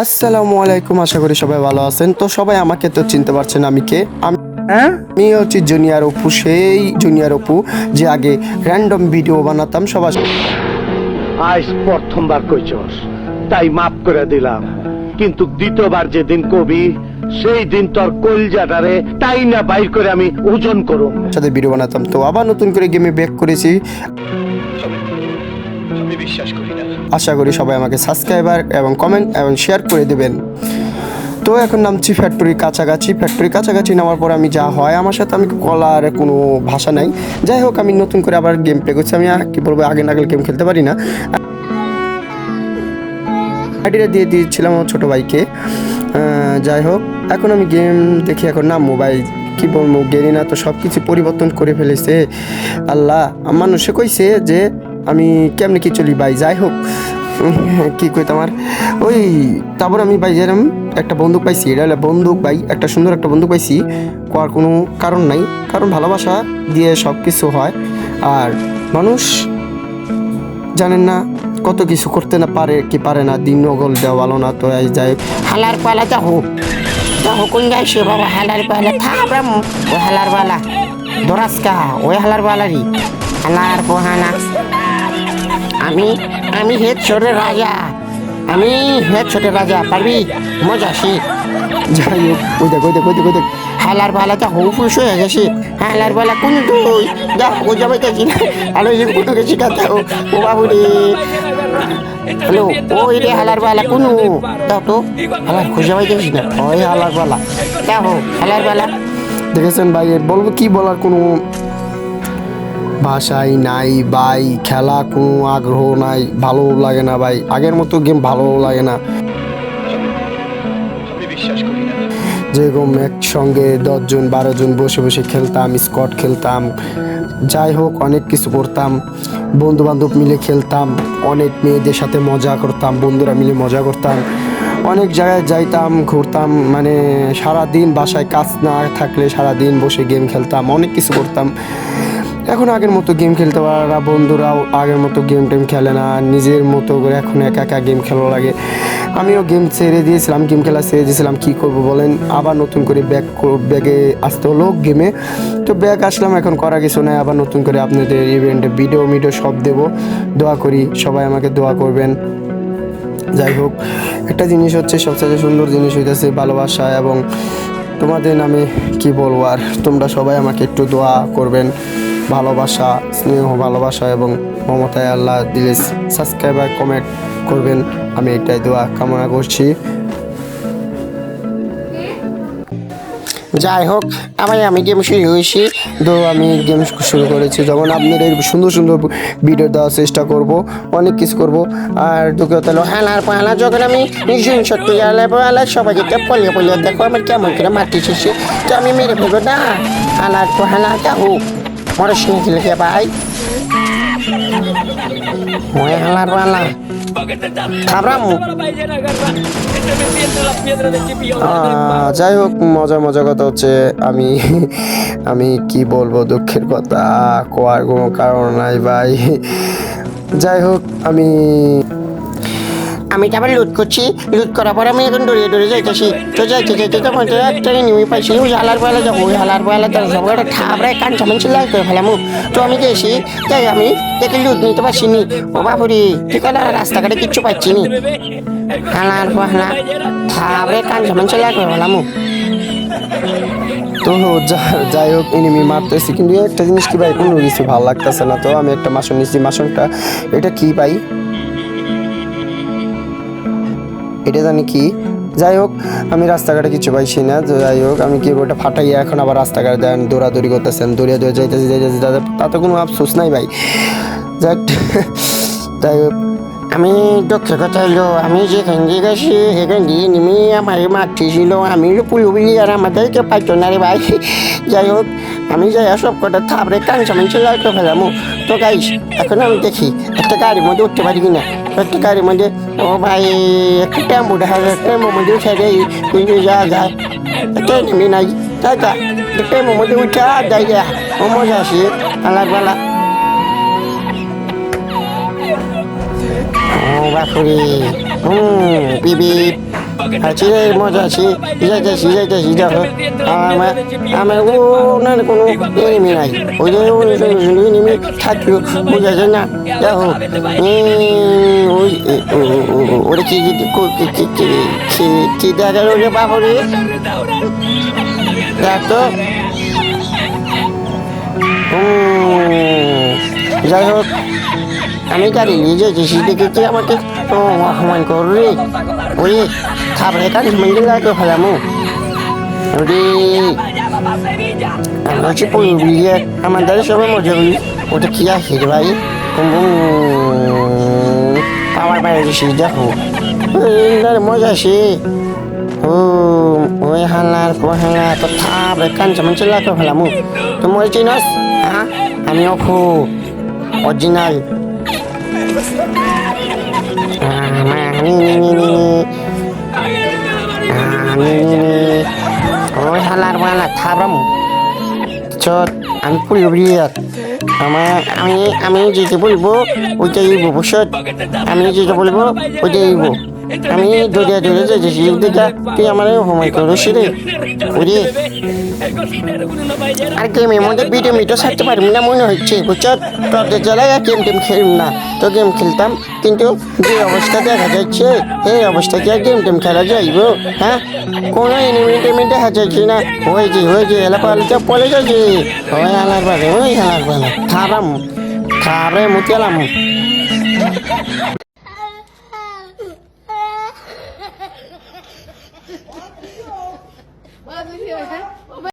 আসসালামু আলাইকুম, আশা করি সবাই ভালো আছেন। তো সবাই আমাকে তো চিনতে পারছেন আমি কে। আমি হচ্ছি জুনিয়র অপু, সেই জুনিয়র অপু যে আগে র্যান্ডম ভিডিও বানাতাম সবার। আজ প্রথমবার কইছস তাই মাফ করে দিলাম, কিন্তু দ্বিতীয়বার যেদিন কবি সেই দিন তোর কলজাটারে তাই না বাইর করে আমি ওজন করুম। সাথে ভিডিও বানাতাম, তো আবার নতুন করে গেমে ব্যাক করেছি। আমি বিশ্বাস করি না। আশা করি সবাই আমাকে সাবস্ক্রাইবার এবং কমেন্ট এবং শেয়ার করে দেবেন। তো এখন নামছি ফ্যাক্টরি কাছাকাছি। ফ্যাক্টরি কাছাকাছি নামার পর আমি যা হয় আমার সাথে, আমি কলার কোনো ভাষা নাই। যাই হোক, আমি নতুন করে আবার গেম প্লে করছি। আমি কি বলবো, আগে নাগাল গেম খেলতে পারি না। আইডিটা দিয়ে দিয়েছিলাম আমার ছোটো ভাইকে। যাই হোক, এখন আমি গেম দেখি এখন না মোবাইল কি বলবো, গেলি না তো সব কিছু পরিবর্তন করে ফেলেছে আল্লাহ। মানুষে কইছে যে আমি কেমনে কি চলি ভাই। যাই হোক, কি কইতাম আর ওই, তারপর আমি ভাই যেরকম একটা বন্দুক পাইছি, এটা হলো বন্দুক ভাই, একটা সুন্দর একটা বন্দুক পাইছি। কোয়ার কোনো কারণ নাই, কারণ ভালোবাসা দিয়ে সব কিছু হয়। আর মানুষ জানেন না কত কিছু করতে না পারে কি পারে না, দিন নগল দেওয়া ভালো না। তো এই যাই হালার পালা যাহো কোন যাইছে বাবা, হালার পালা থাবরাম ও হালার পালা দরাসকা ওই হালার পালারি হালার পোহানা। আমি হেড ছোটের রাজা, আমি হেড ছোটের রাজা, পারবি মজা শিখ। যাই হোক, ওই দেখ ওই দেখ ওই দেখ ওই দেখ হালার পালা যা হৌ ফুস হয়ে গেছে। হালার পালা কোন তুই যা ও যাবে দেখি না আলো যে কোন গেছি কাতা ও বাবু রে। হ্যালো ওই রে হালার পালা কোন দাও তো, হালার খুঁজে পাই দেখি না ওই হালার পালা দেখো হালার পালা। দেখেছেন ভাই, এর বলবো কি বলার কোনো ভাষাই নাই ভাই। খেলা কোনো আগ্রহ নাই, ভালো লাগে না ভাই, আগের মতো গেম ভালো লাগে না। আমি বিশ্বাস করি না। যেরকম একসঙ্গে 10 জন 12 জন বসে বসে খেলতাম, স্কট খেলতাম, যাই হোক অনেক কিছু করতাম, বন্ধু বান্ধব মিলে খেলতাম, অনেক মেয়েদের সাথে মজা করতাম, বন্ধুরা মিলে মজা করতাম, অনেক জায়গায় যাইতাম, ঘুরতাম, মানে সারাদিন বাসায় কাজ না থাকলে সারাদিন বসে গেম খেলতাম, অনেক কিছু করতাম। এখন আগের মতো গেম খেলতে পারে না, বন্ধুরাও আগের মতো গেম টেম খেলে না, নিজের মতো করে এখন একা একা গেম খেলা লাগে। আমিও গেম ছেড়ে দিয়েছিলাম, গেম খেলা ছেড়ে দিয়েছিলাম, কী করবো বলেন, আবার নতুন করে ব্যাগে আসতে হলো গেমে। তো ব্যাগ আসলাম, এখন করা কিছু নাই, আবার নতুন করে আপনাদের ইভেন্টে ভিডিও সব দেবো। দোয়া করি সবাই আমাকে দোয়া করবেন। যাই হোক, একটা জিনিস হচ্ছে সবচেয়ে সুন্দর জিনিস হইতেছে ভালোবাসা, এবং তোমাদের নামে কি বলবো আর, তোমরা সবাই আমাকে একটু দোয়া করবেন। ভালোবাসা, স্নেহ, ভালোবাসা এবং মমতায় আল্লাহ দিলে সাবস্ক্রাইবার কমেন্ট করবেন, আমি এটাই দোয়া কামনা করছি। যাই হোক, আমি গেম শুরু হয়েছি, তো আমি গেম শুরু করেছি যখন আপনাদের সুন্দর সুন্দর ভিডিও দেওয়ার চেষ্টা করব, অনেক কিছু করব। আর দুঃখ হলো হালার পালা, যখন আমি সত্যি হালার সবাইকে পলিয়ে দেখো আমার কেমন করে মাটি শেষে, তো আমি মেরে ফেলবো না। হালার পালা যাহো মরে শুনে লেগে ভাই, ওই হালার পালা খাবরাম। যাই হোক, মজার কথা হচ্ছে আমি কি বলবো, দুঃখের কথা কোয়ার কোনো কারণ নাই ভাই। যাই হোক, আমি তারপর লুট করছি, লুট করার পর আমি এখন দৌড়িয়ে যাইতেছি। তো যাইতে তখন তো একটা নিউই পাইছি, ওই হালার পালা যাবো, ওই হালার পালা তার সব একটা ঠাবড়ায় কান চামন ছিল করে ফেলাম। তো আমি গেছি, যাই আমি দেখে লুট নিতে পারছি নি। ও বাপুরি ঠিক আছে, রাস্তাঘাটে কিচ্ছু পাচ্ছি নি। হালার পালা ঠাবড়ায় কান চামন ছিল করে ফেলাম। তো যাই হোক, এনিমি মারতেছি, কিন্তু একটা জিনিস কি ভাই, কোনো কিছু ভালো লাগতেছে না। তো আমি একটা মাসন নিচ্ছি, মাসনটা এটা কি ভাই, এটা জানি কি। যাই হোক, আমি রাস্তাঘাটে কিছু পাইছি না। যাই হোক, আমি কি ওটা ফাটাইয়া এখন আবার রাস্তাঘাটে দেন দৌড়াদৌড়ি করতেছেন, দৌড়িয়ে যাইতেছি তাতে কোনো আফসোস নাই ভাই। যাই হোক, আমি দুঃখের কথা হলো, আমি যেখান দিয়ে গেছি সেখান দিয়ে নেমে আমার মাঠটি ছিল, আমি পুলুবলি আর আমাদেরকে পাইতো না রে ভাই। যাই হোক, আমি যাই সব কটা থাপড়ে কান সামান ছিল আর ফেলাম। তো গাইস, এখন আমি দেখি একটা গাড়ির মধ্যে উঠতে পারি কিনা। একটা গাড়ির মধ্যে, ও ভাই একটা টেম্পো দেখা যায়, টেম্পোর মধ্যে উঠে দেয় কিন্তু যাওয়া যায়, একটা নেমে নাই তাই তা টেম্পোর মধ্যে উঠে আর যাই যা, ও মজা আসি আলার বেলা। ও বাপুরি, বিবি আছি রে মজা আছি যাইতেছি দেখো আমার ওনার কোনো এনিমি নাই ওই যে এনিমি থাকলো বোঝা যায় না দেখো ওরা কি দেখা রইলে বাবরে দেখ তো যাই হোক আমি গাড়ি নিয়ে যেতেছি দেখে কি আমাকে অপমান করবে ওরে খাবারের কাজ মেয়ে লাগে ফেলামো ওরে আমরা হচ্ছে পুরুলিয়া আমাদের সবাই মজা করি ওটা কি আছে রে ভাই পাওয়ার বাইরে গেছি দেখো মজা আসে ওই হালার তো খাবারের কাজ মেয়ে লাগে ফেলামো তো মরে চিনস হ্যাঁ আমি অফু অরিজিনাল ওই হালার মালা খাবাম চট আমি পুরুলিয়ার আমি যেতে বলবো ওইটাই ভবিষ্যৎ আমি যেটা বলবো ওইটাই আমি দৌড়ে যেতেছি দেখা তুই আমার অপমান করিস রে ওরে আর গেমের মধ্যে ভিডিও ছাড়তে পারবি না মনে হচ্ছে বুঝছ তোদের জ্বালায় গেম খেলব না তো গেম খেলতাম কিন্তু যে অবস্থা দেখা যাচ্ছে এই অবস্থা কি আর গেম খেলা যাইব হ্যাঁ কোনো এনিমি দেখা যাচ্ছে না হয়েছে এলা পালিটা পলে যাচ্ছে ওই হালার বালে খাবে মুতিয়ালাম